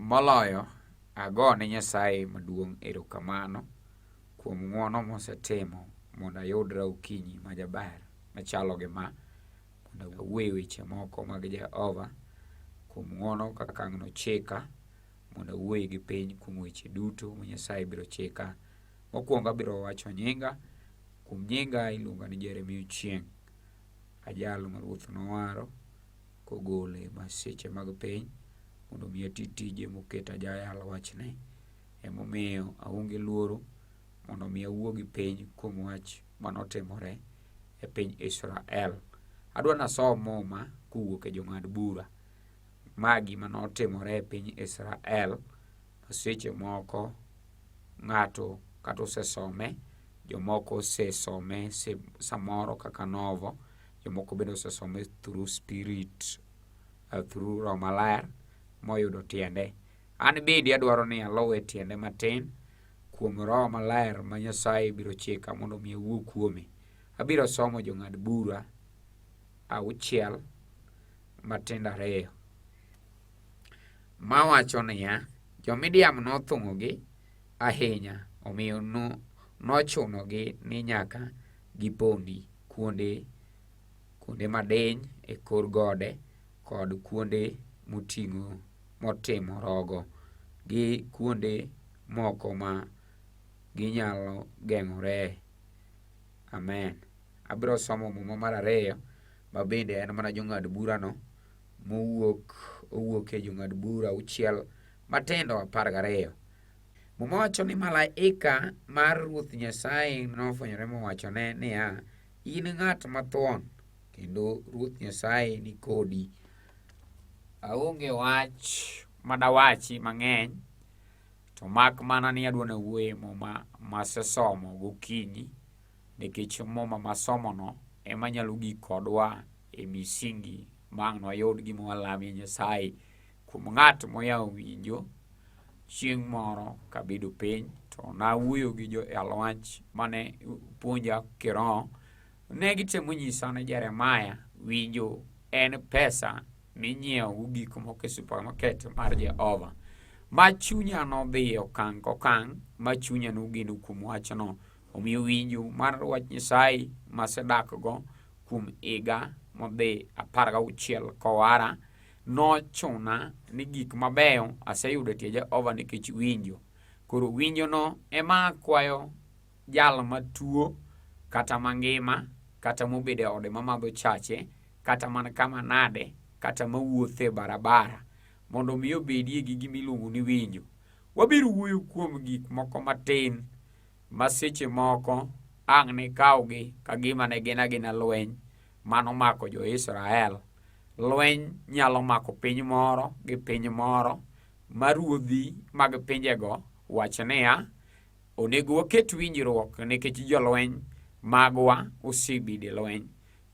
Moloyo agone Nyasaye maduong' erokamano kuom ng'wono mosetimo mondo ayudra okinyi majaber machalo gi ma, mondo awuoye weche moko mag Jehova, kuom ng'wono kaka nochika mondo awuoye gi piny kuom weche duto ma Nyasaye biro chika. Mokwongo abiro wacho nyinga. Kuom nyinga iluonga ni Jeremia Ochieng', ajalo ma Ruoth nowaro kogole masiche mag piny mondo mi ati tije moketa jayalo wachne. Emomiyo aonge luoro mondo mi awuo gi piny kuom wach manotimore e piny Israel. Adwa nasom muma kowuok e jong'ad bura magi manotimore e piny Israel. Seche moko ng'ato kata osesome, jomoko osesome samoro kaka novo, jomoko bende osesome through spirit, through Roho Maler moyudo tiende. An bende adwaro ni aluwe tiende matin kuom Roho Maler ma Nyasaye biro chika mondo mi awuo kuome. Abiro somo jong'ad bura 6 matindo 2 mawacho niya, jo-Midian nothung'ogi ahinya, omiyo nochunogi ni nyaka gipondi kuonde madiny e kor gode kod kuonde motimo rogo gi kuonde moko ma ginyalo geng'ore. Amen. Abiro somo muma mar 2 ma bende en mana jong'ad burano owuok e jong'ad bura 6 matindo 12. Muma wacho ni malaika mar Ruoth Nyasaye nofwenyore mowachone niya, in ng'at mathuon kendo Ruoth Nyasaye ni kodi. Aonge wach madawachi mang'eny, to mak mana ni adwa nawuoye muma masesomo gokinyi, nikech muma masomono ema nyalo gik kodwa e misingi mang' nwayud gima walamie Nyasaye kuom ng'at moyawo winjo. Chieng' moro kabedo piny to nawuoyo gi jo-alwach mane puonja kiroho. Ne gitemo nyisa ni Jeremiah, winjo en pesa minyiewo gik moko e supermarket mar Jehova. Ma chunya nodhi okang' kokang' ma chunya nogeno kuom wachno. Omiyo winjo mar wach Nyasaye masedakgo kuom higa modhi 16 kowara nochuna ni gik mabeyo aseyudo tie Jehova nikech winjo. Koro winjono ema akwayo jal matuo kata mangima kata mobede ode mamadho chache kata man kama nade kata mawuotho e barabara mondo mi obedie gi gimiluongo ni winjo. Wabiro wuoyo kuom gik moko matin ma seche moko ang' nikawgi kagima ne gin agina lweny manomako jo-Israel. Lweny nyalo mako piny moro gi piny moro ma ruodhi mag pinjego wach niya, onego waket winjruok nikech jolweny magwa osebede lweny.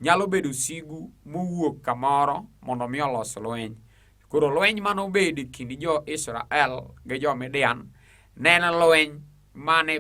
Nyalo bedo sigu mowuok kamoro mondo mi olos lweny. Koro lweny manobede kind jo-Israel gi jo-Midian ne en lweny mane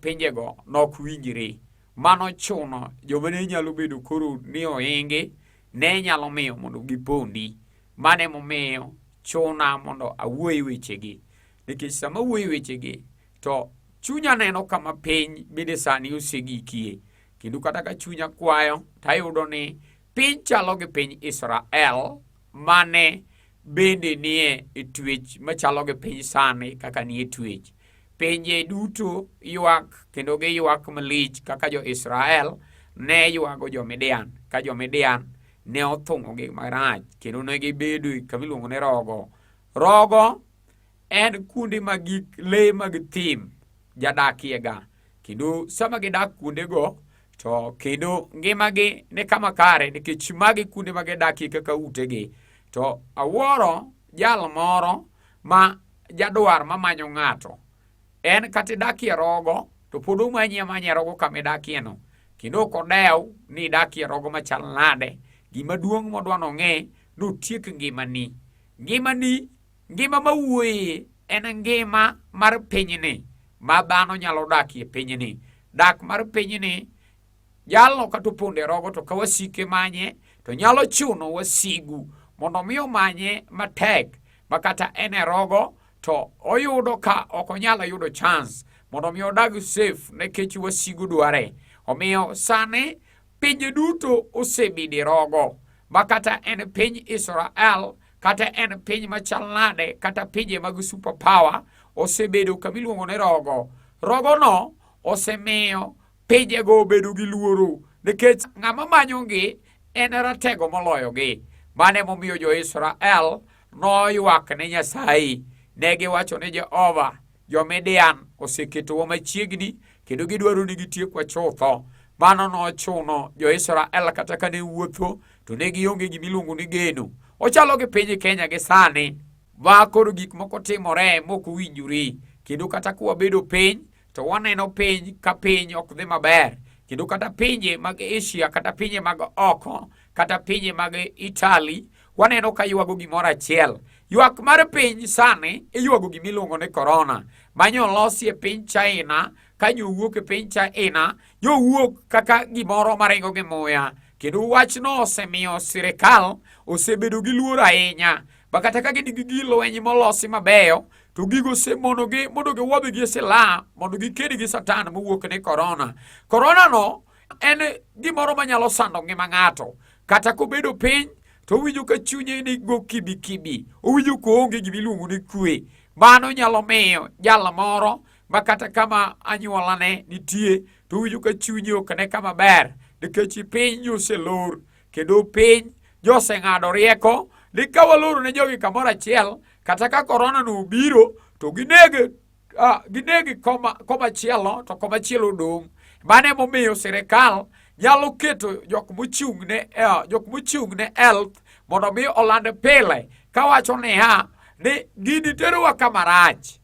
pinjego nok winjre. Mano chuno joma ne nyalo bedo koro ni ohingi ne nyalo miyo mondo gipondi. Mane momiyo chuna mondo awuoye wechegi. Nikech sama awuoye wechegi to chunya neno kama piny bende sani osegikie. Kendo kata ka chunya kwayo tayudo ni piny chalo gi piny Israel mane bende nie e twech machalo gi piny sani kaka nie twech. Pinje duto ywak kendo giywak malich kaka jo-Israel ne ywago jo-Midian, ka jo-Midian ne othung'ogi marach kendo ne gibedo kamiluongo ni rogo. Rogo en kuonde ma gik lee mag thim jadakiega, kendo sama gidak kuondego to kendo ngimagi ni kama kare nikech magi kuonde ma gidakie kaka utegi. To awuoro jal moro ma jadwar mamanyo ng'ato, en kata idakie rogo to pod omanyi amanya rogo kamidakieno, kendo ok odew ni idakie rogo machal nade. Gima duong' modwa nong'e notiek ngimani. Ngima mawuoye en ngima mar pinyni ma dhano nyalo dakie pinyni. Dak mar pinyni jalno kata oponde rogo to ka wasike manye to nyalo chuno wasigu mondo mi omanye matek makata en e rogo to oyudo ka ok onyalo yudo chance mondo mi odag safe nikech wasigu dware. Omiyo sani pinje duto osebidi rogo, makata en piny Israel kata en piny machal nade kata pinje mag super power osebedo kamiluongo ni rogo. Rogo no osemiyo pinjego obedo gi luoro nikech ng'ama manyogi en ratego moloyogi. Mane momiyo jo Israel noywak ne Nyasaye. Ne giwacho ne Jehova, jo-Midian oseketowa machiegni kendo gidwaro ni gitiekwa chutho. Mano nochuno jo-Israel kata ka ne wuotho to ne gionge gimiluongo ni geno. Ochalo gi piny Kenya gi sani, ma koro gik moko timore mok owinjore, kendo kata kwabedo piny to waneno piny ka piny ok dhi maber, kendo kata pinje mag Asia kata pinje mag oko kata pinje mag Italy waneno ka ywago gimoro achiel. Ywak mar piny sani iywago gimiluongo ni corona, manyolosi e piny China. Ka jowuok e piny China jowuok kaka gimoro maringo gi muya, kendo wachno osemiyo sirikal osebedo gi luoro ahinya. Makata ka gin gi gige lweny molosi mabeyo, to gigo osemonogi mondo giwuodh gi silaha mondo giked gi Satan mowuok ni corona. Corona no en gimoro manyalo sando ngima ng'ato. Kata kobedo piny to owinjo ka chunye ni go kibi, owinjo ko onge gimiluongo ni kwe. Mano nyalo miyo jal moro makata kama anyuolane nitie to owinjo ka chunye ok ne kama ber, nikech piny oselor kendo piny joseng'ado rieko ni ka waloro ne jogi kamoro achiel, kata ka corona no obiro to ginege komachielo to komachielo dong'. Mane momiyo sirikal nyalo keto jok mochung' ne health mondo mi oland pile kawacho niya ni gini terowa kama rach.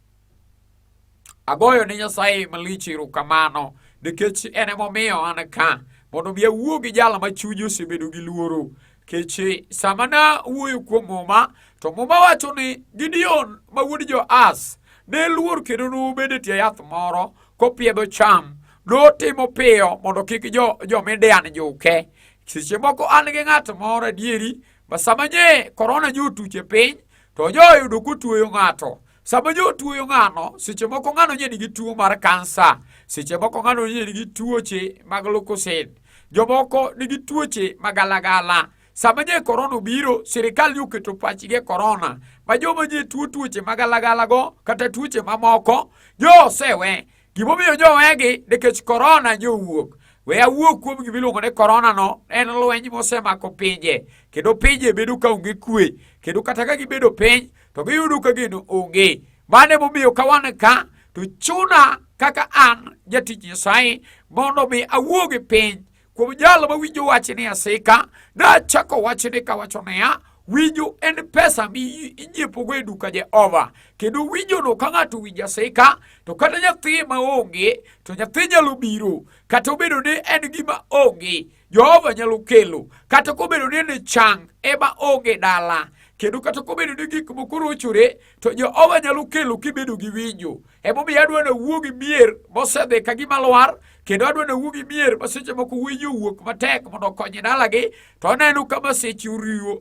Agoyo ni Nyasaye malich erokamano nikech en emomiyo an ka mondo mi awuo gi jal ma chunye osebedo gi luoro. Keche sama na wuoyo kuom Muma, to Muma wacho ni Gideon ma wuod Joas ne luor kendo nobedo tie yath moro kopiedho cham. Notimo piyo mondo kik jo-Midian juke. Seche moko an gi ng'at moro adieri ma sama nye corona nyo tuche piny to joyudo kotuoyo ng'ato. Sama jo tuoyo ng'ano, seche moko ng'ano nye nigi tuo mar kansa, seche moko ng'ano nye nigi tuoche mag leukosid, jomoko nigi tuoche magalagala. Sama nye corona biro, sirikal yoketo pachgi e corona, ma joma nye tuoche magalagala go kata tuoche mamoko jo osewe. Gimomiyo jo wegi nikech corona nyo wuok. We awuok kuom gimiluongo ni corona no, en lweny mosemako pinje, kendo pinje bedo ka onge kwe, kendo kata ka gibedo piny to giyudo ka gino onge. Mane momiyo ka wan ka to chuna kaka an jatich Nyasaye mondo mi awuog e piny kuom jalo ma winjo wach ni asika. Nachako wach ni kawacho niya, winjo en pesa mi inyiepogo e duka Jehova, kendo winjo no ka ng'ato winjo asika to kata nyathi ma onge to nyathi nyalo biro, kata obedo ni en gima onge Jehova nyalo kelo, kata kobedo ni en chang ema onge dala, kendo kata kobedo ni gik moko rochore to Jehova nyalo kelo kibedo gi winjo. Emomiyo adwa na wuogi mier mosedhi ka gima lwar, kendo adwa na wuogi mier ma seche moko winjo wuok matek mondo okony dalagi, to aneno ka masiche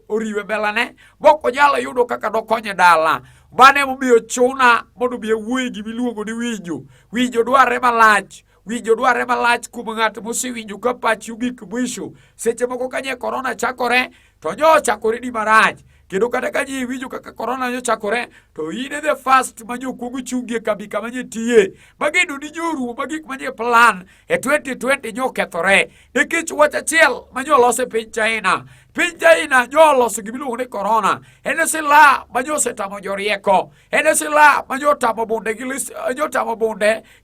oriwe mbelane mok onyalo yudo kaka dokonye dala. Mane momiyo chuna mondo mi awuoyi gimiluongo ni winjo. Winjo dwarre malach. Winjo dwarre malach kuom ng'at mosewinjo ka pachi ogik mwisho. Seche moko ka nye corona chakore to nyo chakore di marach, kendo kata ka nye winjo kaka corona nyo chakore to in the first ma nyo kuongo chungie kambi kama nye tiye, mageno ni nyoruo magik ma nye plan e 2020 nyo kethore nikech wach achiel ma nyo lose piny China. Piny China nyo loso gimiluongo ni corona. En silaha ma nyo setamo jorieko, en silaha ma nyo tamo bunde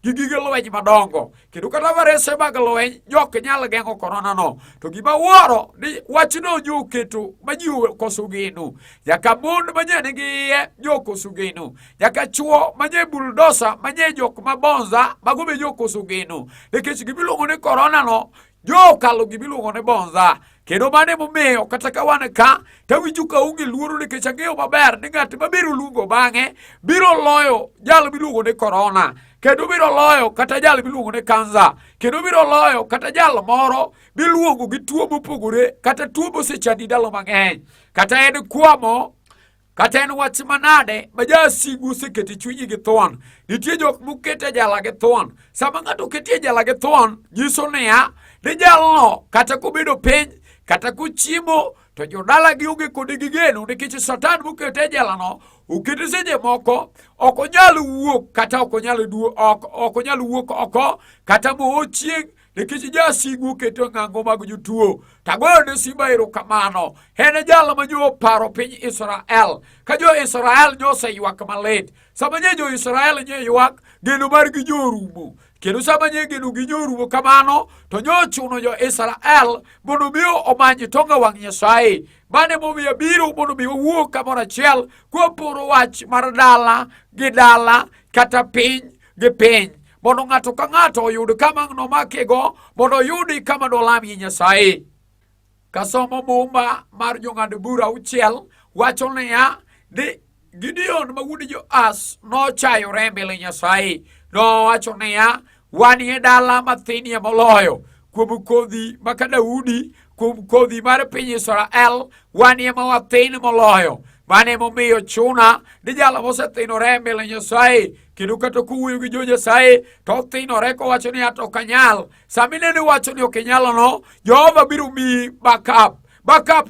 gi gige lweny madongo, kendo kata varese mag lweny jok nyal geng'o corona no. To gima wuoro ni wachno nyo keto ma ji koso geno. Nyaka mon ma nye nigi iye nyo koso geno, nyaka chuo ma nye buldosa ma nye jok mabonza mago be nyo koso geno, nikech gimiluongo ni corona no nyo kalo gimiluongo ni bonza. Kendo mane momiyo kata ka wan ka tawinjo ka onge luoro nikech ang'eyo maber ni ng'at mabiro luongo bang'e biro loyo jal miluongo ni corona, kendo biro loyo kata jal miluongo ni kansa, kendo biro loyo kata jal moro miluongo gi tuo mopogore kata tuo mosechandi ndalo mang'eny, kata en kwamo, kata en wach manade ma jasigu osekete chunyi gi thuon. Nitie jok mokete jala gi thuon. Sama ng'ato oketie jala gi thuon, nyiso niya ni jalno kata kobedo piny kata kochiemo to jodala gi onge kode gi geno, nikech Satan mokete jalano okete seche moko ok onyal wuok kata ok onyal wuok oko kata mo chieng', nikech jasigu oketo ng'ango mag jotuo. Tagoyone simba erokamano. En jal ma jo oparo piny Israel. Ka jo Israel nyoseyuak malit. Sama nye jo Israel nye ywak, geno margi jorumo. Kendo sama nye geno gi jorumo kamano, to nyochuno jo Israel mondo mi omany tonga wang' Nyasaye. Mane momiyo biro mondo mi owuok kamoro achiel kwaporo wach mar dala gi dala kata piny gi piny, mondo ng'ato ka ng'ato oyud kama nomakego mondo oyudi kama nolamie Nyasaye. Kasomo mumba mar jong'ad bura 6 wacho niya ni Gideon ma wuod Joash nochayore mbele Nyasaye. Nowacho niya, wanie dala mathinie moloyo kuom kodhi maka Daudi, kuom kodhi mar piny Israel, wanie ma wathin moloyo. Mane momiyo chuna ni jalo mosethinore mbele Nyasaye, kendo kata kowuoyo gi jo Nyasaye to othinore kowacho ni ato okanyal. Samineno wacho ni ok inyalono, Jehova biro miyi backup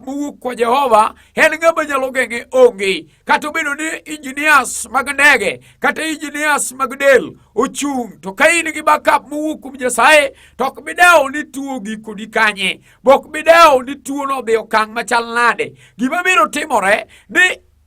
mowuok kwa Jehova. En ng'ama nyalo geng'e onge. Kata obedo ni engineers mag ndege kata engineers mag del ochung', to ka in gi backup mowuok kuom Nyasaye to ok bidewo ni tuo gikoni kanye. Bok bidewo ni tuo no dhi okang' machal nade. Gima biro timore ni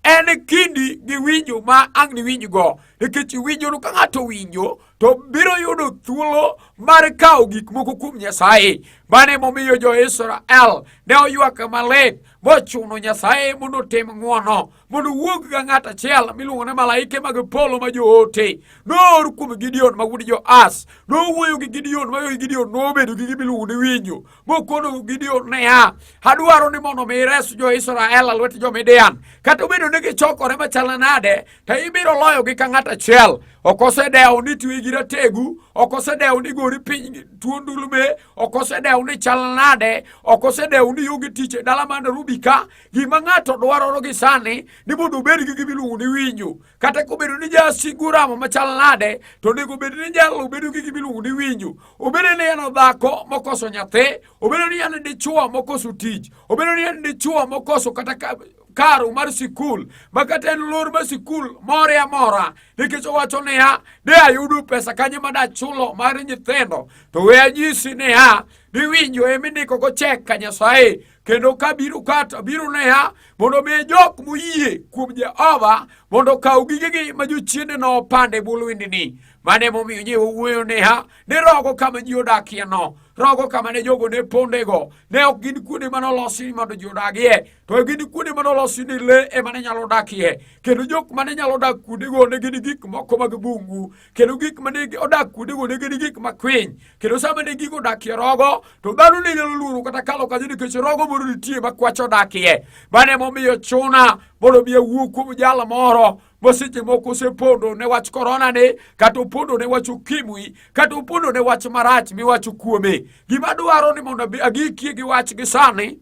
en kindi gi winjo ma ang' ni winjgo, nikech winjono ka ng'ato winjo to biro yudo thuolo mar kawo gik moko kuom Nyasaye. Mane momiyo jo Israel ne oywak malit mochuno Nyasaye mondo otim ng'wono, mondo wuog ga ng'at achiel miluongo ni malaike mag polo ma joote. Noor kuom Gideon ma wuod Joash. Nowuoyo gi Gideon ma Gideon nobedo gi gimiluongo ni winjo. Mokono Gideon niya, adwaro ni mondo mi ires jo Israel e lwet jo-Midian. Kata obedo ni gichokore machal nade, to ibiro loyogi ka ng'at achiel. Ok osedewo ni twe gi rategu, ok osedewo ni gori piny tuo ndulme, ok osedewo ni chal nade, ok osedewo ni onge tich e dala man Rubika. Gima ng'ato dwaroro gi sani ni mondo obed gi gimiluongo ni winjo. Kata kobedo ni jasigu ramo machal nade, to onego bed ni jalo bedo gi gimiluongo ni winjo. Obedo ni en dhako mokoso nyathi, obedo ni en dichuo mokoso tich, obedo ni en dichuo mokoso kata karo mar sikul, makata en lor mar sikul moro amora, nikech owacho niya, de ayudo pesa kanye madachulo mar nyithindo. To we anyisi niya, ni winjo emindiko go chek ka Nyasaye. Kendo ka biro niya, mondo mi jok moyie kuom Jehova mondo kaw gigegi ma jochiende no opande bul windni. Mane momiyo nye owuoyo niya, ni rogo kama ji odakie no, rogo kama ne jogo ne pondego, ne ok gin kuonde manolosi mondo ji odagie, to gin kuonde manolosi ni le ema ne nyalo dakie. Kendo jok mane nyalo dak kuondego ne gin gik moko mag bungu, kendo gik mane odak kuondego ne gin gik makwiny. Kendo sama ne gigo dakie rogo, to dhano ne nyalo luoro kata kalo kanyo, nikech rogo moro nitie makwacho dakie. Mane momiyo chuna mondo mi awuo kuom jal moro moseche moko osepondo ne wach korona ne, kata opondo ne wach ukimwi, kata opondo ne wach marach miwacho kuome. Gima dwaro ni mondo agikie gi wach gi sani,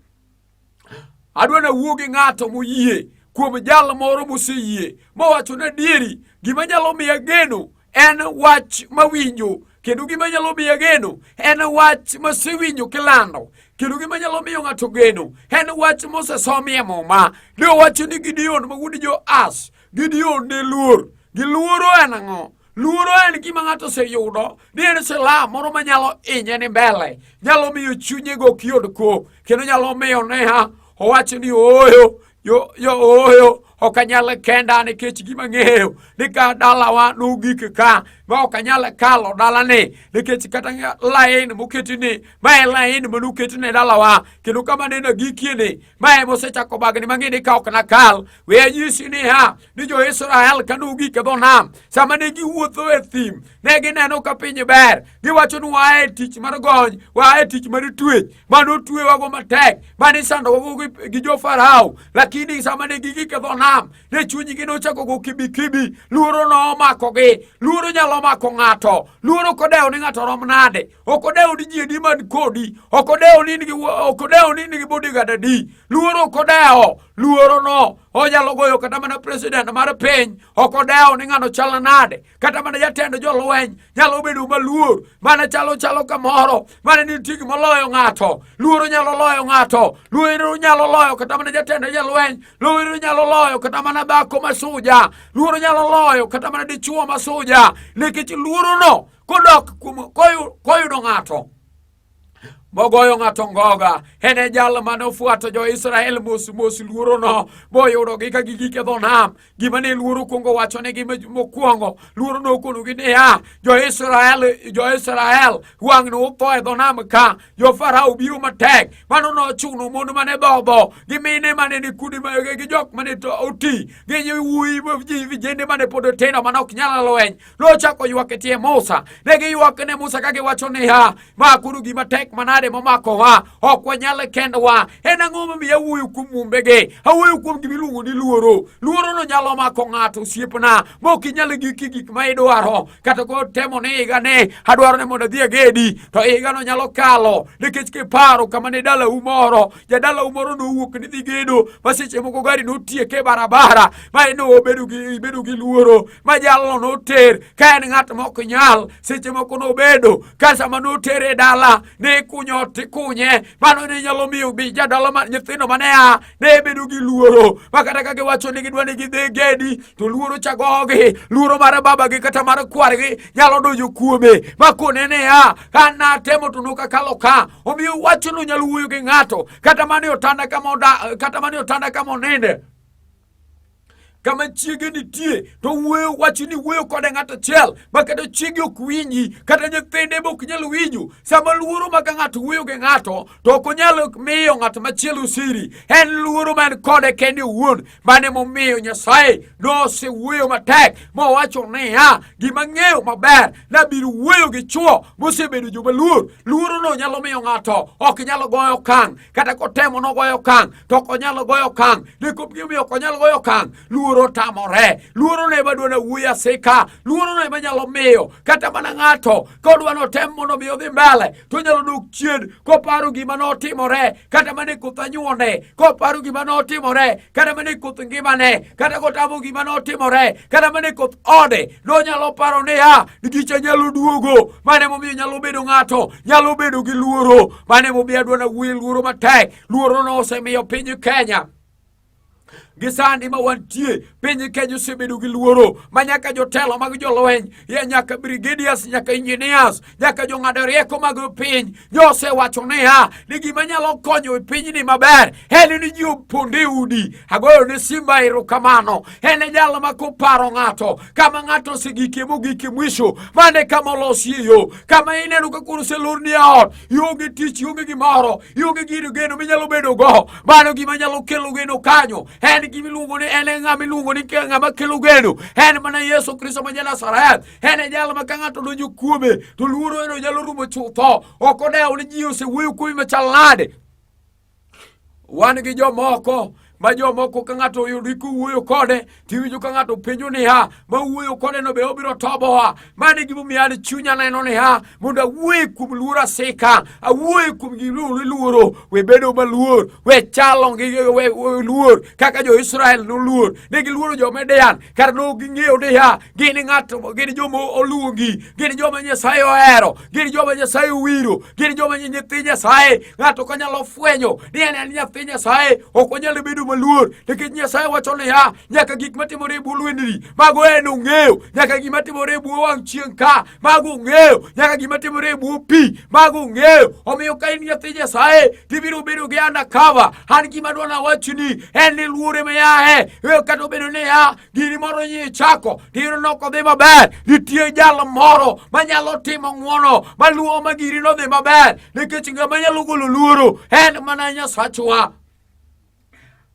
adwa na wuo gi ng'ato moyie kuom jal moro moseyie mowacho na dieri. Gima nyalo miya geno en wach mawinjo, kendo gima nyalo miya geno en wach masewinjo kilando. Kendo gima nyalo miyo ng'ato geno en wach mosesomi e muma. Ne owacho ni Gideon ma wuod Joash, Gideon ne luor. Giluoro en ang'o? Luoro en gima ng'ato oseyudo ni en silaha moro manyalo inye ni mbele, nyalo miyo chunye go ok yud kok, kendo nyalo miyo neha owacho ni ooyo ok anyal kenda, nikech gima ng'eyo ni ka dalawa nogik ka ma ok anyal kalo dalani, nikech kata lain moketini ma en lain manoketne dalawa, kendo kama ne nagikiene ma emosechako bagni mang'eni ka ok nakal. We anyisi niya, ni jo Israel ka nogik e dho nam, sama ne giwuotho e thim, ne gineno ka piny ber, giwacho ni wae tich mar gony, wae tich mar twech manotwewago matek, manisandowago gi jo Farao. Lakini sama ne gigik e dho nam, ne chunygi nochako go kibikibi, luoro nomakogi. Luoro nyalo mako ng'ato. Luoro kodewo ni ng'ato rom nade, ok odewo ni ji adi man kodi, ok odewo ni in gi bodyguard adi. Luoro kodewo, luoro no onyalo goyo kata mana president mar piny ok odewo ni ng'ano chalo nade, kata mana jatend jolweny nyalo bedo maluor mana chalo kamoro mana nitie gima loyo ng'ato. Luoro nyalo loyo ng'ato, luoro nyalo loyo kata mana jatend jolweny, luoro nyalo loyo kata mana dhako masuja, luoro nyalo loyo kata mana dichuo masuja, nikech luoro no kodok koyudo ng'ato mogoyo ng'ato ngoga. En jal mane ofuato jo-Israel mos luoro no moyudogi ka gigike dho nam. Gima ne luoro kuongo wachonegi mokwongo, luoro nokonogi niya, jo-Israel wang' no utho e dho nam ka, jo-Farao biro matek. Mano nochuno mon mane dhodho gi mine mane ni kudi gi jok mane oti gi wuoyi vijende mane pod tindo mane ok nyal lweny nochako ywak e tie Musa. Ne giywak ne Musa ka giwacho niya, ma kuru gima tek manade momakowa, ok wanyal kendwa. En ang'o momiyo awuoyo kuom mumbegi? Awuoyo kuom gimiluongo ni luoro. Luoro no nyalo mako ng'ato osiepna mok inyal gik ma idwaro. Kata kotemo ni higa ni adwaro ni mondo adhi agedi, to higa no nyalo kalo nikech kiparo kama ne dalau moro, jadalau moro nowuok ni dhi gedo, ma seche moko gari notieke barabara, ma nobedo gi luoro, ma jalno noter ka en ng'at mok nyal. Seche moko nobedo ka sama notere dala ne kunyo tikunye, mano ne nyalo miyo bi jadala nyithindo mane ne bedo gi luoro, ma kata ka giwacho ni gidwa ni gidhi gedi to luoro chagogi, luoro mar babagi kata mar kwargi nyalo donjo kuome ma kone niya, ka natemo to nokakalo ka. Omiyo wachono nyalo wuoyo gi ng'ato kata mane otanda kama oninde, kama chiege nitie, to wuoyo wacho ni wuoyo kode ng'ato achiel ma kata chiege ok winji kata nyithinde bok nyal winjo. Sama luoro ma ka ng'ato wuoyo gi ng'ato to ok onyal miyo ng'ato machielo siri. En luoro man kode kende owuon, mane momiyo Nyasaye nosewuoyo matek mowacho niya, gima ng'eyo maber nabiro wuoyo gi chuo mosebedo joma luor. Luoro no nyalo miyo ng'ato ok nyalo goyo okang', kata kotemo nogoyo okang' to ok onyalo goyo okang'. Gimomiyo ok onyalo goyo okang', luoro tamore. Luoro ne ema dwana wuoyo asika, luoro no ema nyalo miyo kata mana ng'ato kodwa notem mondo mi odhi mbele to nyalo dok chien koparo gima notimore, kata mane koth anyuone, koparo gima notimore, kata mane koth ngimane, kata kotamo gima notimore, kata mane koth ode, no nyalo paro niya, gicha nyalo duogo. Mane momiyo nyalo bedo ng'ato nyalo bedo gi luoro. Mane momiyo adwana wuoyo luoro matek. Luoro no osemiyo piny Kenya gisani ma wantie, piny Kenya osebedo gi luoro, ma nyaka jotelo mag jolweny, nyaka brigadiers, nyaka engineers, nyaka jong'ado rieko mag piny nosewacho niya, ni gima nyalo konyo e pinyni maber en ni ji oponde udi. Agoyo ne Simba erokamano. En jal ma koparo ng'ato, kama ng'ato osegike mogike mwisho, mane kama olosie yo, kama ineno ka koro oselorni ot, ionge tich, ionge gimoro, ionge geno minyalo bedo go, mano gima nyalo kelo geno kanyo. En gimiluongo ni en ng'ama iluongo ni ng'ama kelo geno, en mana Yesu Kristo ma Nazareth. En jal ma ka ng'ato donjo kuome to luoro eno nyalo rumo chutho. Ok odewo ni ji osewuoyo kuome machal nade. Wan gi jomoko ma jomoko ka ng'ato oyudi kuwuoyo kode tiwinjo ka ng'ato penjo niya, ma wuoyo kode no be obiro tobowa. Mane gimomiyo an chunya neno niya, mondo awuoye kuom luoro asika, awuoye kuom gimiluongo ni luoro. We bedo maluor, we chalo gi luor kaka jo-Israel noluor. Ne giluoro jo-Midian kar no ging'eyo niya, gin joma oluongi, gin joma Nyasaye ohero, gin joma Nyasaye owiro, gin joma nyithi Nyasaye. Ng'ato ka nyalo fwenyo ni en nyathi Nyasaye, ok onyalo bedo maluor, nikech Nyasaye wacho niya, nyaka gik matimore e bwo lwendni mago en ong'eyo, nyaka gima timore e bwo wang' chieng' ka mago ong'eyo, nyaka gima timore e bwo pi mago ong'eyo. Omiyo ka in nyathi Nyasaye tibiro bedo gi undercover. An gima dwana wachni en ni luore ma yae, kata obedo niya gini moro nyichako tiyudo nok odhi maber, nitie jal moro manyalo timo ng'wono maluwo ma giri no dhi maber, nikech ng'ama nyalo golo luoro en mana Nyasachwa.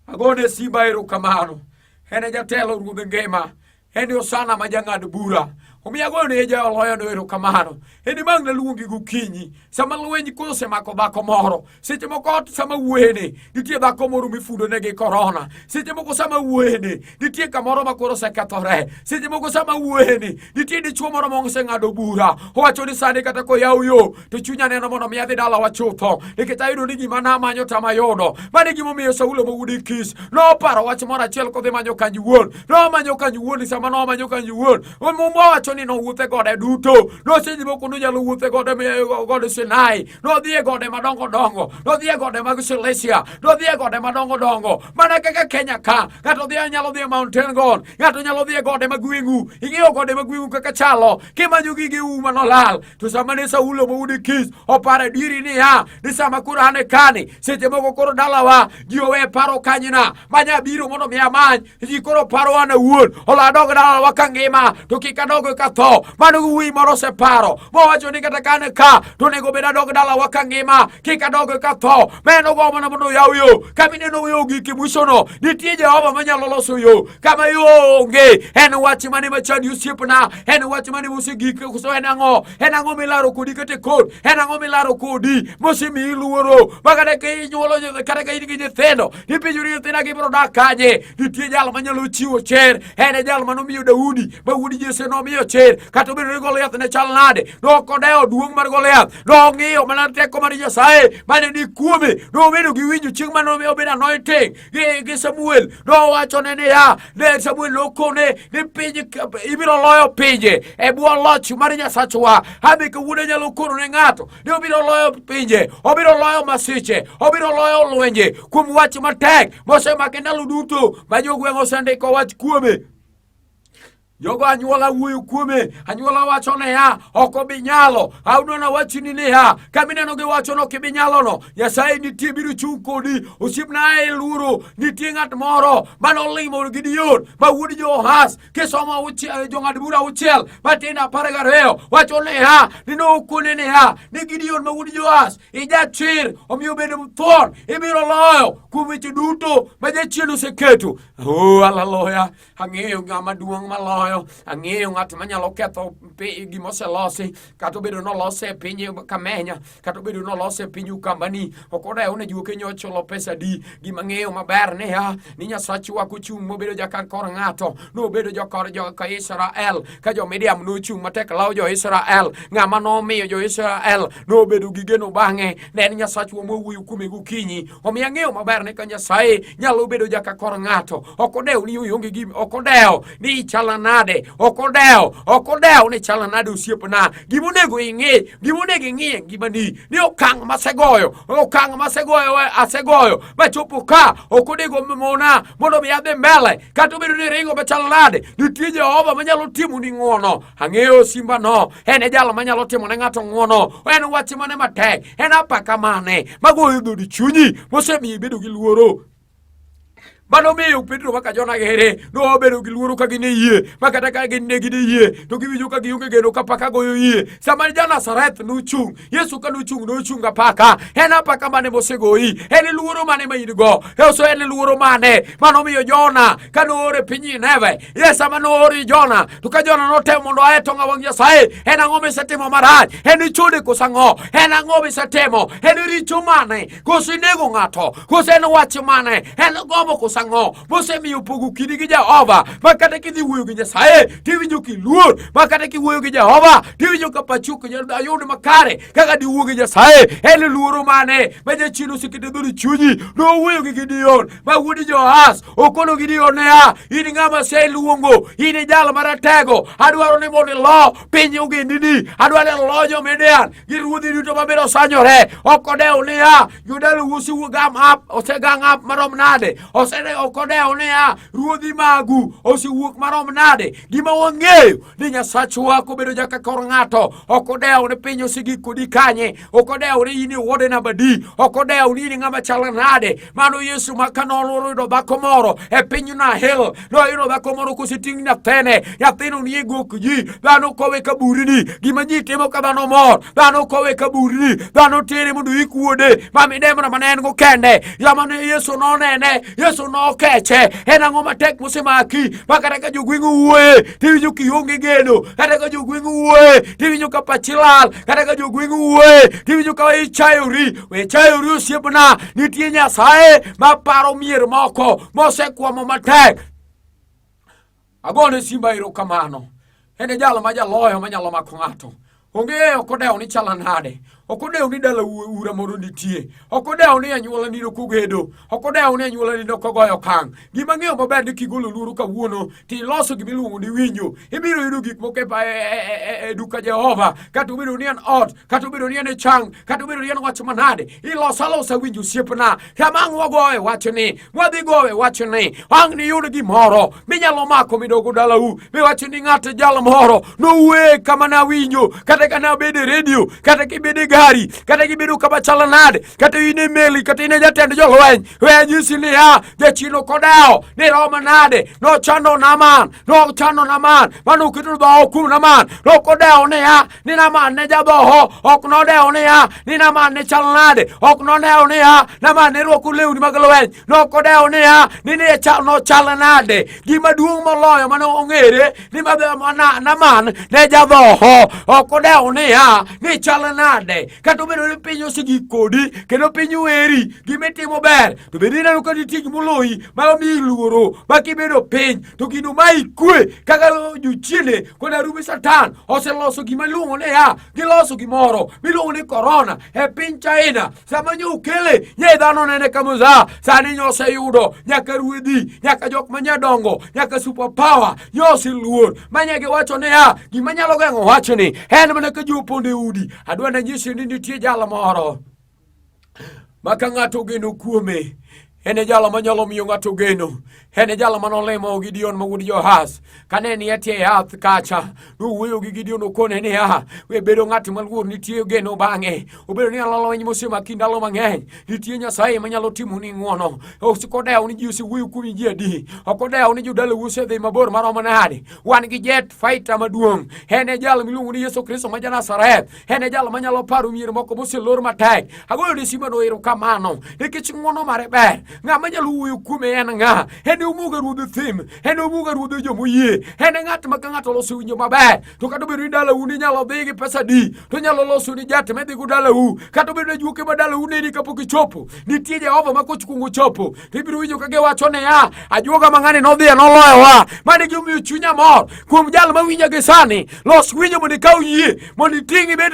Agone Simba erokamano. En jatelo ruodh ngima, en Osana ma jang'ad bura. Omiyo agoyo ne jaloyo no erokamano. En mang na luongi gokinyi. Sama lweny koro osemako dhako moro. Seche moko sama wuoyene nitie dhako moro mifudo negi korona. Seche moko sama wuoyene nitie kamoro ma koro osekethore. Seche moko sama wuoyene nitie dichuo moro moseng'ado bura. Owacho ni sani kata koyaw yo to chunya neno mondo mi adhi dala wachutho. Nikech ayudo ni gima namanyo tamayudo. Mane gimomiyo Saulo ma wuod Kish noparo wach moro achiel kodhi manyo kanyo wuon. Nomanyo kanyo wuon, sama nomanyo kanyo wuon. Owacho ni nowuothe gode duto. Nosenyi moko nonyalo wuothe gode Sinai. Nodhi e gode madongo dongo. Nodhi e gode mag Cilicia. Nodhi e gode madongo dongo. Mana kaka Kenya ka. Ng'ato nyalo dhi e Mountain God. Ng'ato nyalo dhi e gode mag Gweng'u. Ing'eyo gode mag Gweng'u kaka chalo. Kimanyo gige uma nolal. To sama ne Saulo ma wuod Kish opare diri niya. Ni sama koro ane kani. Seche moko koro dalawa. Ji owe paro kanyina. Manya biro mondo mi amany. Ji koro paro ane wuon. Ola dog dalawa kangima. To kika dogo ka tho. Mano wuoyi moro separo. Mowacho ni kata kane ka. To nego beda dog dalawa kangima. Kika dogo ka tho. Meno go mana mondo yaw yo. Kamine no yo giki mwishono. Nitie Jehova manyalo loso yo. Kama yo onge. En wach mane machandi osiepna. En wach mane mosegik. Kuso en ang'o. En ang'o milaro kodi kete kod. En ang'o milaro kodi. Mosimi iluoro. Makata ke inyuolo kata ka in gi nyithindo. Nipenjori nyithinda gibiro dak kanye. Nitie jal manyalo chiwo cher. En e jal manomiyo Daudi. Daudi Jesse nomiyo cher. Kata obedo ni Goliath ne chal nade. Nokodeo duong' mar Goliath. Nong'iyo mana teko mar Nyasaye mane ni kuome. Nobedo gi winjo chieng' mane obedo anointing gi Samuel. Nowacho ne niya. Ne Samuel nokone ni pinje ibiro loyo pinje e bwo loch mar Nyasachwa. Habe kawuono nyalo kono ne ng'ato ni obiro loyo pinje. Obiro loyo masiche. Obiro loyo lwenje kuom wach matek mosemake ndalo duto ma jogweng' osendiko wach kuome. Jogo anyuola wuoyo kuome. Anyuola wacho niya ok obi nyalo. Aunono wachni niya kamineno giwacho no kibi nyalo no. Nyasaye nitie biro chung' kodi. Osiepna e luoro. Nitie ng'at moro manolimo Gideon ma wuod Johaz. Kisomo jong'ad bura auchiel matin 12 wacho niya ni nokone niya ni Gideon ma wuod Johaz ijachir omiyo bedo thuon ibiro loyo kuom weche duto ma jachien oseketo. Hallelujah. Ang'eyo ng'ama duong' maloyo. Ang'eyo ng'at manyalo ketho gima oselosi. Kata obedo nolose e piny Kamenya. Kata obedo nolose e piny Ukambani. Ok odewo ne juoke nyochulo pesa di. Gima ng'eyo maber niya ni Nyasachwa kochung' mobedo jaka kor ng'ato. Nobedo jokor joka Israel. Ka jo Midian nochung' matek lawo jo Israel. Ng'ama nomiyo jo Israel nobedo gi geno bang'e. Ne en Nyasachwa mowuoyo kuome gokinyi. Omiyo ang'eyo maber ni ka Nyasaye nyalo bedo jaka kor ng'ato. Ok odewo ni onge gima. Ok odewo ni chala nade. Ok odewo ni chala nade osiepna. Gimonego ing'e. Gimonego ing'e ngimani ni okang' masegoyo. Okang' masegoyo asegoyo. Machopo ka ok onego mona mondo mi adhi mbele. Kata obedo ni ringo machal nade. Nitie Jehova manyalo timo ni ng'wono. Ang'eyo simba no. En e jalo manyalo timo ne ng'ato ng'wono. En wach mane matek. En apaka mane magoyo dhodi chunyi mosemiyo ibedo gi luoro. Mano miyo Petro maka Jona gere nobedo gi luoro ka gine yie makata ka gine gide yie to giwinjo ka gionge geno ka paka goyo yie. Sama ja Nazareth nochung' Yesu ka nochung' apaka. En apaka mane mosegoyi. En luoro mane ma in go. Yesu en luoro mane mano miyo Jona ka noore piny Nineve. Sama noori Jona to ka Jona notemo mondo ae tonga wang' Nyasaye. En ang'o misetimo marach? En chode koso ang'o? En ang'o misetimo? En richo mane? Koso inego ng'ato? Koso en wach mane? En gombo koso ang'o mosemiyo pogo kidi gi Jehova makata kidhi wuoyo gi Nyasaye tiwinjo kiluor. Makata kiwuoyo gi Jehova tiwinjo ka pachuko ayud makare kaka diwuo gi Nyasaye. En luoro mane ma jachien oseketo dhodi chunyi. Nowuoyo gi Gideon ma wuod Johaz. Okono Gideon niya in ng'ama aseluongo. In e jal maratego. Adwaro ni mondo ilo piny ogendini. Adwaro ni ilo jo Midian gi ruodhi duto mabiro sanyore. Ok odewo niya jodalo osegam up marom nade. Ok odewo niya ruodhi magu osewuok marom nade. Gima wang'eyo ni Nyasachwa kobedo jaka kor ng'ato. Ok odewo ni piny osegik kodi kanye. Ok odewo ni in wuode namba di. Ok odewo ni in ng'ama chal nade. Mano Yesu ma kanoyudo dhako moro e piny Nahil. Noyudo dhako moro koseting' nyathine. Nyathino ni e gok ji. Dhano kowe kaburini. Gima ji timo ka dhano mor. Dhano kowe kaburini. Dhano tere mondo ik wuode. Mami demona mane en go kende. Yamane Yesu nonene. Yesu nokeche. En ang'o matek mosemaki makata ka jogweng'u wuoye tiwinjo kionge geno, kata ka jogweng'u wuoye tiwinjo ka pachi lal, kata ka jogweng'u wuoye tiwinjo ka ichayori. We chayori osiepna, nitie Nyasaye maparo mier moko mosekwamo matek. Agone simba erokamano. En e jalo ma jaloyo manyalo mako ng'ato. Ong'eyo kodewo ni chala nade. Okodewo ni dala ura moro nitie. Okodewo ni anyuola ni nokogedo. Okodewo ni anyuola ni nokogoyo kang'. Gima ng'eyo maber ni kigolo luoro kawuono ti iloso gimiluongo ni winjo. Ibiro yudo gik moko e duka Jehova. Kata obedo ni en ot, kata obedo ni en chang, kata obedo ni en wach manade. Iloso alosa winjo osiepna. Kama ang' wagoye wachni, wadhi goye wachni. Ang' ni yud gimoro minyalo mako midogo dalau. Miwacho ni ng'ato jal moro nowuoye kama nawinjo. Kata ka nabede redio, kata kibede gari, kata kibedo kama chala nade, kata ine meli, kata ine jatend jolweny. We nyisi ni jachino kodeo ni roma nade. No chano Naman, no chano Naman. Manu kitu dho kum Naman. No kodeo ni Naman ne jadhoho. Ok no deo ni Naman ne chala nade. Ok no deo Naman ne rwako lewni mag lweny. No kodeo ni no chala nade. Gima duong' moloyo mano ong'ere ni Naman ne jadhoho. Ok kodeo ni chala nade. Kata obedo ni piny osegik kodi, kendo piny weri, gimitimo ber, to bende ineno ka nitie gimoloyi ma miyi luoro, ma kibedo piny to gino ma ikwe kaka jochiende kod arume Satan oseloso gima iluongo ni giloso gimoro miluongo ni korona e piny China. Sama nyo okele, nye dhano nene kamoza, sani nyo oseyudo nyaka ruedhi, nyaka jok manyadongo, nyaka super power, nyo oseluor, manyege wacho ni gima nyalo geng'o wachni en mana ka joponde udi. Adwa na nyisi ni nitie jalo moro maka ng'ato geno kuome. En e jalo manyalo miyo ng'ato geno. En e jalo manolemo Gideon ma wuod Johaz. Kane ni etie yath kacha, nowuoyo gi Gideon okone ni we bedo ng'at maluor, nitie geno bang'e. Obedo ni alolweny mosemaki ndalo mang'eny, nitie Nyasaye manyalo timo ni ng'wono. Osikodewo ni ji osewuoyo kuom ji adi. Okodewo ni jodala osedhi mabor maromo nade. Wan gi jet fighter maduong'. En e jalo miluongo ni Yesu Kristo ma Ja-Nazareth. En e jalo manyalo paro mier moko moselor matek. Agoyo ni simano erokamano nikech ng'wono mare ber. Ng'ama nyalo wuoyo kuome en ng'a? En omuga ruodh thim, en omuga ruodh jomoyie, en ng'at ma ka ng'ato loso winjo maber. To kata obedo ni dalau ni nyalo dhi gi pesa di, to nyalo loso ni jat medhi go dalau. Kata obedo ni juoke ma dalau neni kapok ichopo, nitie Jehova ma kochkungo chopo, to ibiro winjo ka giwacho ni ajuoga mang'ani nodhi noloyowa. Mane gimiyo chunya mor kuom jal ma winja gi sani. Los winjo mondo ikaw yie, mondo iting'i bed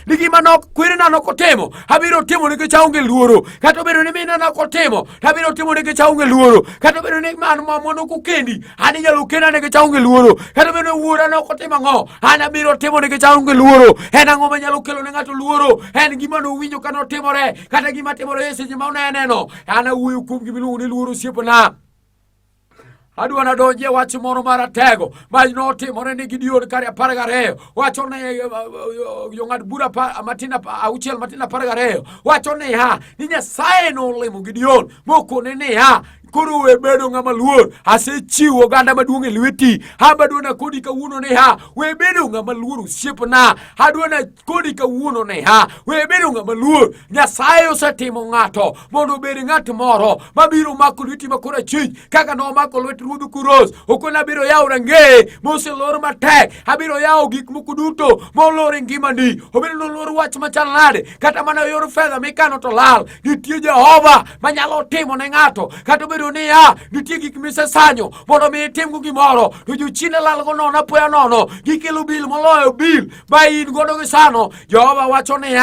ni gima kwerena nokotimo, abiro timo nikech aonge luoro. Kata obedo ni mina nokotimo, abiro timo nikech aonge luoro. Kata obedo ni man mamwa nokokendi, an inyalo kenda nikech aonge luoro. Kata obedo ni wuora nokotimo ang'o, an abiro timo nikech aonge luoro. En ang'o manyalo kelo ne ng'ato luoro? En gima nowinjo ka notimore, kata gima timore e seche ma oneneno. An awuoyo kuom gimiluongo ni luoro osiepna. Adwa nadonje wach moro maratego ma notimore ni Gideon kare 12. Wacho ne jong'ad bura auchiel matin 12. Wacho ni Nyasaye nolemo Gideon mokone ni koro we bedo ng'ama luor. Asechiwo oganda maduong' e lweti. Adwa na kodi kawuono ni we bedo ng'ama luor osiepna. Adwa na kodi kawuono ni we bedo ng'ama luor. Nyasaye osetimo ng'ato mondo obed ng'at moro mabiro mako lweti ma korachwich kaka nomako lwet ruodh Kuros. Okona abiro yawo rangeye moselor matek. Abiro yawo gik moko duto molor e ngimani. Obedo nolor wach machal nade, kata mana yor fedha mikano to lal, nitie Jehova manyalo timo ne ng'ato. Kata obedo ni nitie gik misesanyo mondo mi itimgo gimoro, to jochine lal go nono apoya nono, gikelo bil moloyo bil ma in godo gi sano. Jehova wacho ni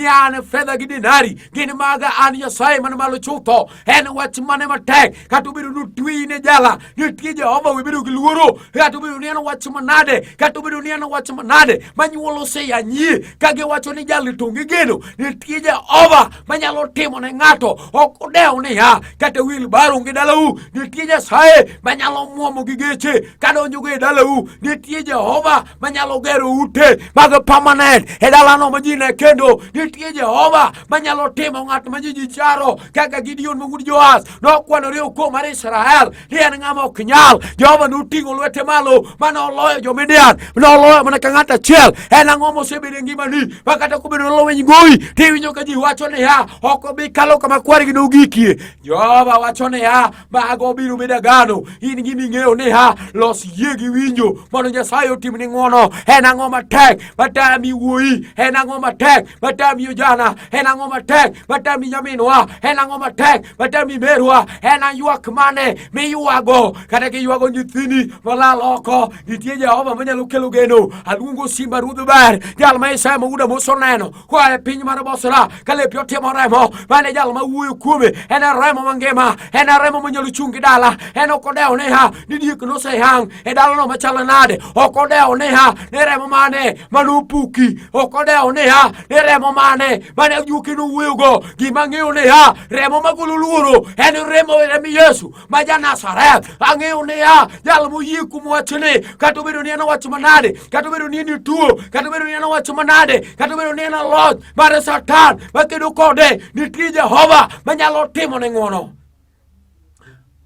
an fedha gi dinari gin maga, an Nyasaye man malo chutho. En wach mane matek, kata obedo ni otweyi ne jala, nitie Jehova we bedo gi luoro. Kata obedo ni en wach manade, kata obedo ni en wach manade manyuolo oseyanyie ka giwacho ni jal tonge geno, nitie Jehova manyalo timo ne ng'ato. Ok odewo ni kata wheelbarrow gi dalau, nitie Nyasaye manyalo muomo gi geche kadonjo go e dalau. Nitie Jehova manyalo gero ute mag permanent e dalano ma ji ne kendo. Nitie Jehova manyalo timo ng'at ma ji charo kaka Gideon ma wuod Joaz nokwanore oko mar Israel ni en ng'ama ok nyal. Jehova noting'o lwete malo manoloyo jo-Midian, noloyo mana ka ng'at achiel. En ang'o mosebedo e ngimani ma kata kobedo noloweny goyi tiwinjo ka ji wacho ni ok obi kalo kama kwargi nogikie? Jehova wacho ni ha mago biro bedo gano in gimi ng'eyo ni ha los yie gi winjo mondo Nyasaye otimni ng'wono. En ang'o matek matami wuoyi? En ang'o matek matami ojana? En ang'o matek matami nyaminwa? En ang'o matek matami merwa? En ywak mane miywago? Kata kiywago nyithini malal oko, nitie Jehova manyalo kelo geno. Aluongo simba rudh ber, jal ma Isaya Mawuda moseneno koa e piny mar Bosra ka lepi otimo remo. Mane jal ma wuoyo kuome en remo mangima, en remo manyalo chungi dala. En ok odewo ni ha ni diek noseyang' e dalano machalo nade. Ok odewo ni ha ni remo mane manopuki. Ok odewo ni ha ni remo mane mane juoke nowuoyogo. Gima ng'eyo ni ha remo magolo luoro en remo Yesu ma ja-Nazareth. Ang'eyo ni ha jal moyie kuom wachni, kata obedo ni en wach manade, kata obedo ni en tuo, kata obedo ni en wach manade, kata obedo ni en loch mar Satan makedo kode, nitie Jehova manyalo timo ne ng'wono.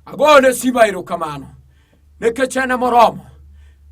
Agone simba erokamano nikech en moromo.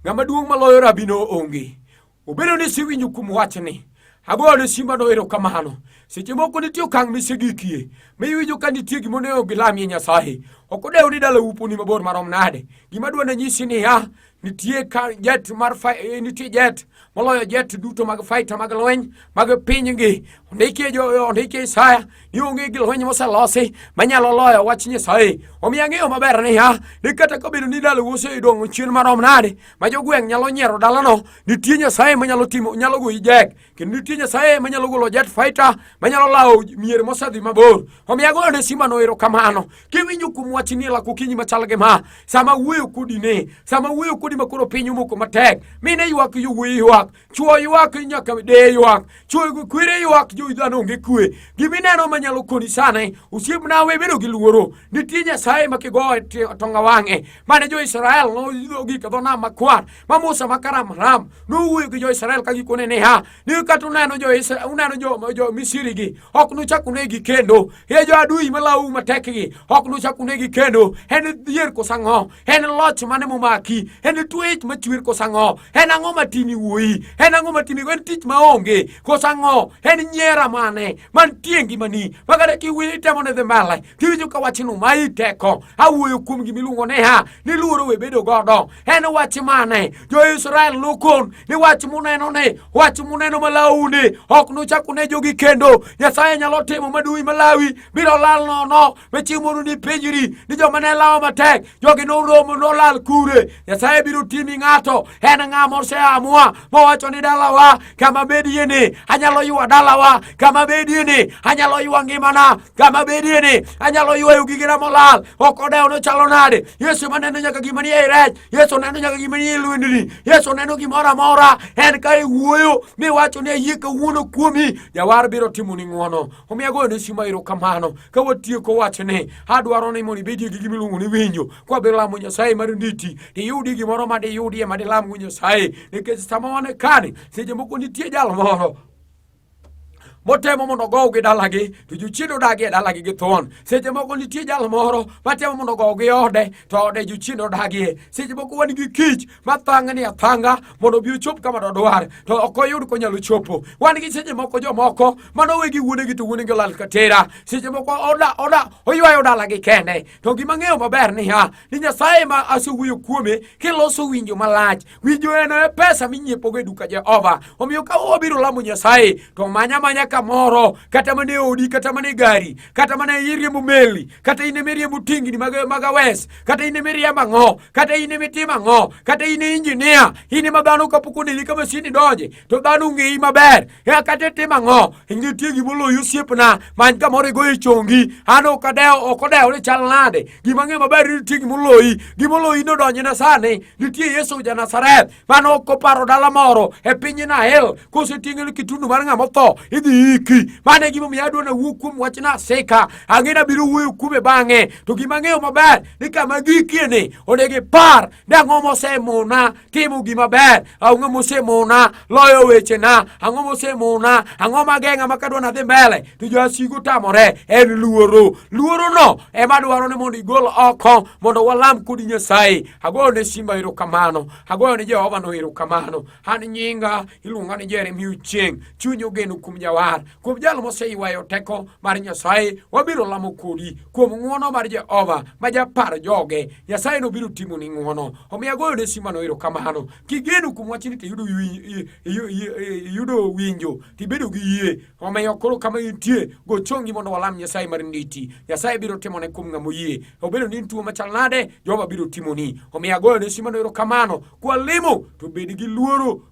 Ng'ama duong' maloyo rabino onge. Obedo ni siwinjo kuom wachni, agone simba no erokamano. Seche moko nitie okang' misegikie miwinjo ka nitie gimonego gilamie Nyasaye. Ok odewo ni dala uponi mabor marom nade. Gima dwa nyisi ni ha nitie jet mar nitie jet moloyo jet duto mag fighter mag lweny mag pinygi. Ondike Isaya ni onge gi lweny moselosi manyalo loyo wach Nyasaye. Omiyo ang'eyo maber ni ha ni kata kobedo ni dala osedong' chien marom nade ma jogweng' nyalo nyiero dalano, nitie Nyasaye manyalo timo, nyalo goyi jek. Kendo nitie Nyasaye manyalo golo jet fighter manyalo lawo mier mosedhi mabor. Omiyo agone simba no erokamano. Kiwinjo kuom wachni lako kinyi machal gi ma, sama wuoyo kodi ne, sama wuoyo kodi makoro piny omoko matek, mine ywak, yowuoyi ywak, chuo ywak, nyaka de ywak, chuo kwere ywak, dhano onge kwe. Gimineno manyalo koni sane, osiepna we bedo gi luoro. Nitie Nyasaye makigoe tonga wang'e, mane jo-Israel noidhogi ka dho nam makwar, ma Musa makaram nowuoyo gi jo-Israel ka gikone ni ha ni kata uneno jo Misri gi ok nuchak unegi kendo. Jo adui malau matekgi ok nuchak unegi kendo. En dhier kosang'o? En loch mane momaki? En twech machwer kosang'o? En ang'o matini wuoyi? En ang'o matini? En tich maonge kosang'o? En nyiera mane mantie ngimani makata kiwinjo temo ne dhi mbele tiwinjo ka wachno mayi teko? Awuoyo kuom gimiluongo ni ha ni luoro we bedo godo. En wach mane jo-Israel nokon ni wach muneno ne, wach muneno malauni ok nuchak une jogi kendo. Nyasaye nyalo timo madui malawi biro lal nono. Machiegmono ni penjri ni joma ne lawo matek jogi noromo nolal kure. Nyasaye biro timi ng'ato. En ng'a moseamua mowacho ni dalawa kama bedie ni anyalo ywa dalawa, kama bedie ni anyalo ywa ngimana, kama bedie ni anyalo ywayo gigena molal. Ok odewo no chalo nade. Yesu maneno nyaka gima ni e rech, Yesu neno nyaka gima ni e lwendni, Yesu neno gimoro amora. En ka iwuoyo miwacho ni ayie kawuono kuomi, Jawar biro timo ni ng'wono. Omiyo agone simba erokamano ka watieko wachni. Adwaro ni mondo ibedie gi gimiluongo ni winjo. Kwa biro lamo Nyasaye mar nditi, iyudi gimoro madiyudie madilamgo Nyasaye. Nikech sama wane kani, seche moko nitie jal moro motemo mondo gowgi dalagi, to jochien odagi e dalagi gi thuon. Seche moko nitie jal moro matemo mondo gowgi ode, to ode jochien odagie. Seche moko wan gi kich mathang'ni athanga mondo obi ochop kama dodwar, to ok oyud konyalo chopo. Wan gi seche moko jomoko manowe gi wuonegi to wuonegi olal katera. Seche moko oywayo dalagi kende. To gima ng'eyo maber ni ha ni Nyasaye ma asewuoyo kuome kiloso winjo malach. Winjo en pesa minyiepogo e duka Jehova. Omiyo ka wabiro lamo Nyasaye to manya kamoro, kata mane odi, kata mane gari, kata mane iriembo meli, kata ine miriembo tingni mag awes, kata ine miriembo ang'o, kata ine mitimo ang'o, kata ine injinia, ine ma dhano kapok oneni ka masini donje to dhano ng'eyi maber, kata itimo ang'o. Nitie gimoloyo osiepna many kamoro igoye chongi. An ok odewo ni chal nade. Gima ng'eyo maber nitie gimoloyi nodonje na sani. Nitie Yesu ja-Nazareth mane ok oparo dala moro e piny Nael koseting'e kitundu mar ng'ama otho idhi iki. Mane gimomiyo adwa nawuo kuom wachna seka. Ang'e biro wuoyo kuome bang'e. To gima ng'eyo maber ni kama gikieni onego ipar ni ang'o mosemona timo gima ber, ang'o mosemona loyo wechena, ang'o mosemona, ang'o mageng'a makadwa nadhi mbele to jasigu tamore. En luoro. Luorono ema dwaro ni mondo igol oko mondo walam kodi Nyasaye. Agoyo ne simba erokamano, agoyo ne Jehova no erokamano. An nyinga iluonga ni Jeremia Ochieng'. Chuny ogeno kuom Jawar. nimar kuom jal moseywayo teko mar Nyasaye wabiro lamo kodi kuom ng'wono mar Jehova ma japar joge. Nyasaye no biro timo ni ng'wono. Omiyo agoyo ne simano erokamano. Kigeno kuom wachni to iyudo winjo tibedo gi yie. Omiyo koro kama intie gochongi mondo walam Nyasaye mar nditi. Nyasaye biro timo ne kuom ng'amo yie. Obedo ni tuo machal nade, Jehova biro timoni. Omiyo agoyo ne simano erokamano. Kwalimo to bed gi luoro,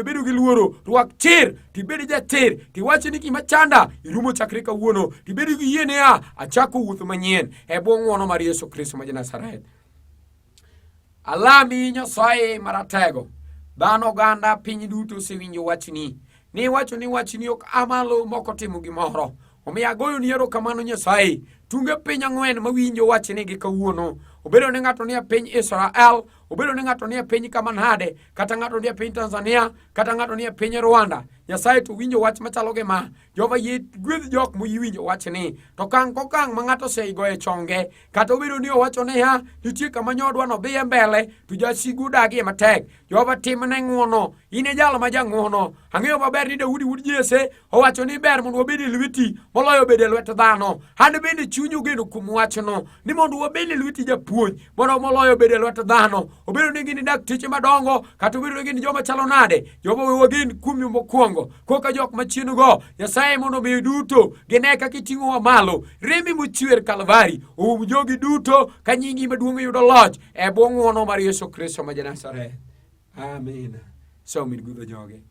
bedo gi luoro, rwak chir, tibed jachir, tiwachi ni gima chanda irumo chakre kawuono, tibed gi yie ne achako wuoth manyien e bwo ng'wono mar Yesu Kristo ma Nazaret. Alami Nyasaye maratego. Dhano oganda piny duto osewinjo wachni. Ni wacho ni wachni ok amalo moko timo gimoro. Omiyo agoyo ni erokamano Nyasaye. Tunge piny 4 mawinjo wachni gi kawuono. Obedo ni ng'ato nie piny Israel, obedo ni ng'ato nie piny kama nade, kata ng'ato nie piny Tanzania, kata ng'ato nie piny Rwanda. Nyasaye to winjo wach machalo gi ma. Jehova yie gwedh jok moyiwinjo wachni. To kang' kokang' ma ng'ato oseigoye chonge, kata obedo ni owacho niya, nitie kama nyodwa no dhiye mbele, to jasigu dagie matek. Jehova timne ng'wono. In e jal ma jang'wono. Ang'eyo maber ni Daudi wuod Jesse owacho ni ber mondo wabed e lweti moloyo bedo e lwet dhano. An bende chuny ogeno kuom wachno ni mondo wabed e lweti japuonj mondo moloyo bedo e lwet dhano. Obedo ni gin dakteche madongo, kata obedo ni gin joma chalo nade, Jehova we wagin kuomi mokwongo. Koka jok machien go, Nyasaye mondo miyo duto gine kaka iting'owa malo. Rembi mochwer Kalvari oum jogi duto ka nyingi maduong' yudo loch e bwo ng'wono mar Yesu Kristo ma Nazaret. Amen. So midgudho joge.